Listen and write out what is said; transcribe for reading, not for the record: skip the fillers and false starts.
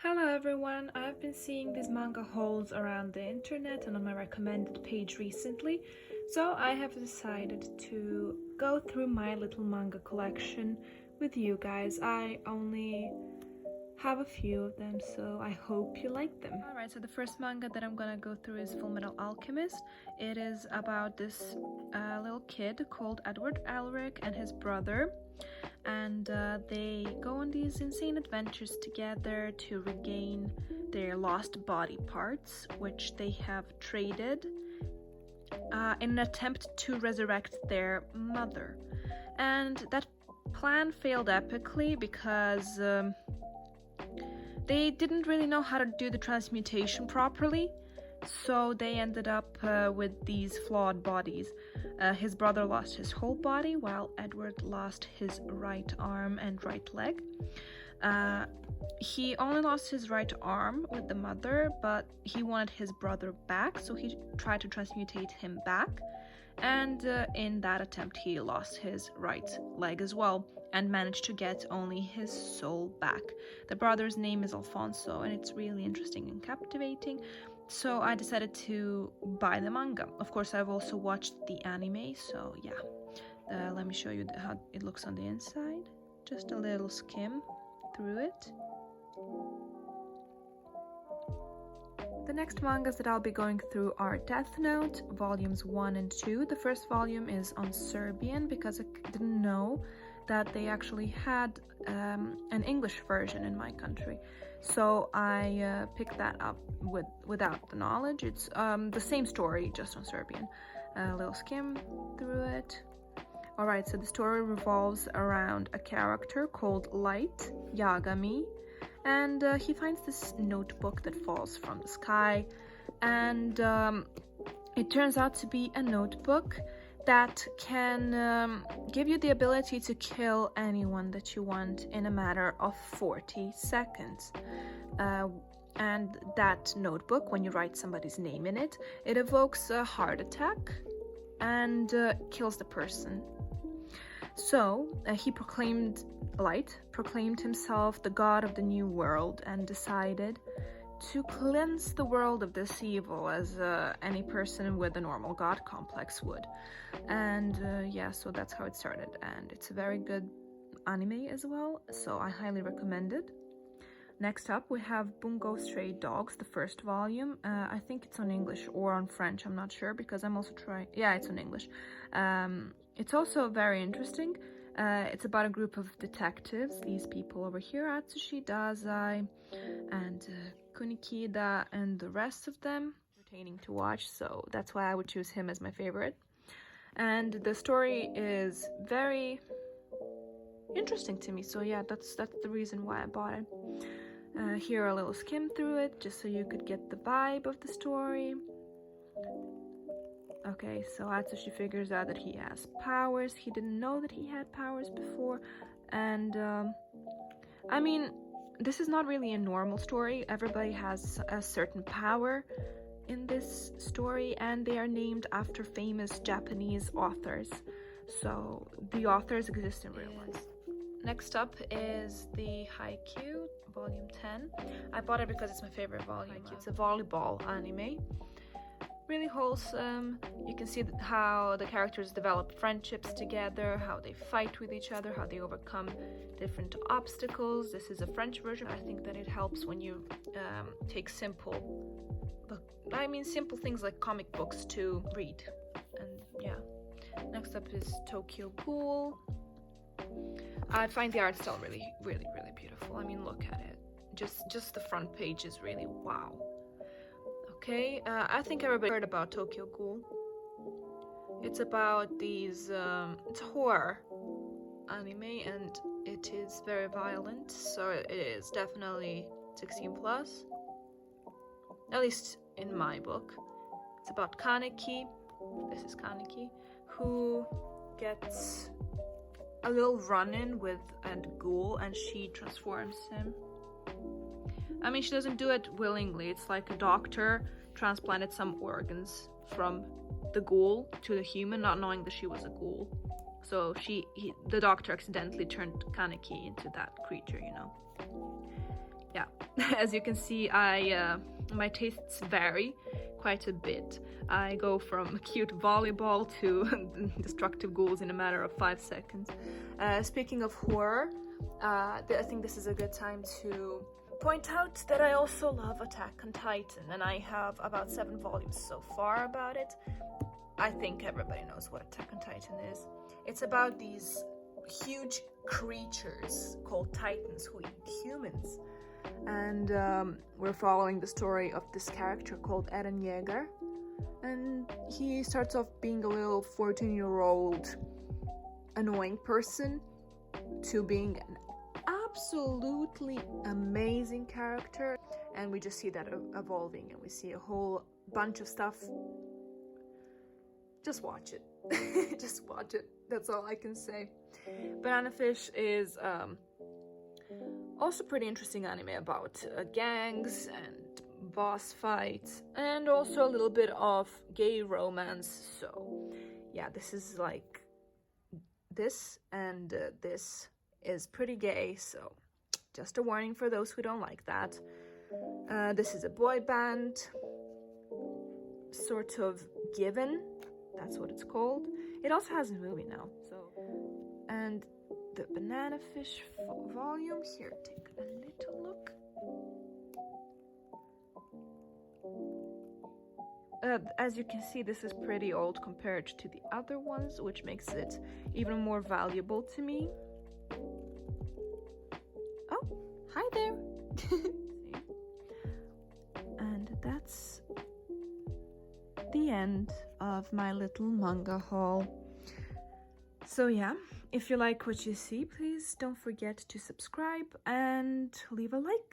Hello everyone, I've been seeing these manga hauls around the internet and on my recommended page recently, so I have decided to go through my little manga collection with you guys. I only have a few of them, so I hope you like them. Alright, so the first manga that I'm gonna go through is Fullmetal Alchemist. It is about this little kid called Edward Elric and his brother. And they go on these insane adventures together to regain their lost body parts, which they have traded in an attempt to resurrect their mother. And that plan failed epically because they didn't really know how to do the transmutation properly, so they ended up with these flawed bodies. His brother lost his whole body, while Edward lost his right arm and right leg. He only lost his right arm with the mother, but he wanted his brother back, so he tried to transmutate him back. And in that attempt, he lost his right leg as well, and managed to get only his soul back. The brother's name is Alfonso, and it's really interesting and captivating. So I decided to buy the manga. Of course, I've also watched the anime, so yeah. Let me show you how it looks on the inside. Just a little skim through it. The next mangas that I'll be going through are Death Note, volumes 1 and 2. The first volume is on Serbian because I didn't know that they actually had an English version in my country. So I picked that up without the knowledge. It's the same story, just on Serbian. A little skim through it. Alright, so the story revolves around a character called Light, Yagami, and he finds this notebook that falls from the sky, and it turns out to be a notebook that can give you the ability to kill anyone that you want in a matter of 40 seconds. And that notebook, when you write somebody's name in it, it evokes a heart attack and kills the person. So Light proclaimed himself the god of the new world and decided to cleanse the world of this evil, as any person with a normal god complex would. And yeah, so that's how it started, and it's a very good anime as well, so I highly recommend it. Next up we have Bungo Stray Dogs, the first volume. I think it's on English or on French, I'm not sure, because I'm also trying... Yeah, it's on English. It's also very interesting. It's about a group of detectives, these people over here, Atsushi, Dazai, and Kunikida, and the rest of them. Entertaining to watch, so that's why I would choose him as my favorite. And the story is very interesting to me, so yeah, that's the reason why I bought it. Here a little skim through it, just so you could get the vibe of the story. Okay, so Atsushi figures out that he has powers. He didn't know that he had powers before, and I mean, this is not really a normal story. Everybody has a certain power in this story, and they are named after famous Japanese authors. So the authors exist in real life. Next up is the Haikyuu, volume 10. I bought it because it's my favorite volume. It's a volleyball anime. Really wholesome. You can see how the characters develop friendships together, how they fight with each other, how they overcome different obstacles. This is a French version. I think that it helps when you take simple things like comic books to read. And yeah. Next up is Tokyo Ghoul. I find the art style really, really, really beautiful. I mean, look at it. Just the front page is really wow. Okay, I think everybody heard about Tokyo Ghoul. It's about these, it's horror anime, and it is very violent, so it is definitely 16 plus. At least in my book. It's about Kaneki, this is Kaneki, who gets a little run-in with a ghoul, and she transforms him. I mean, she doesn't do it willingly. It's like a doctor transplanted some organs from the ghoul to the human, not knowing that she was a ghoul. So the doctor accidentally turned Kaneki into that creature, you know. Yeah, As you can see, my tastes vary quite a bit. I go from cute volleyball to destructive ghouls in a matter of 5 seconds. Speaking of horror, I think this is a good time to point out that I also love Attack on Titan, and I have about 7 volumes so far about it. I think everybody knows what Attack on Titan is. It's about these huge creatures called titans who eat humans. And we're following the story of this character called Eren Yeager. And he starts off being a little 14-year-old annoying person to being an absolutely amazing character. And we just see that evolving, and we see a whole bunch of stuff. Just watch it. Just watch it. That's all I can say. Banana Fish is also pretty interesting anime about gangs and boss fights, and also a little bit of gay romance. So yeah, this is like this, and this is pretty gay, so just a warning for those who don't like that. This is a boy band, sort of given, that's what it's called. It also has a movie now, so. And the Banana Fish volume, here, take a little look. As you can see, this is pretty old compared to the other ones, which makes it even more valuable to me. Oh, hi there! And that's the end of my little manga haul. So yeah, if you like what you see, please don't forget to subscribe and leave a like.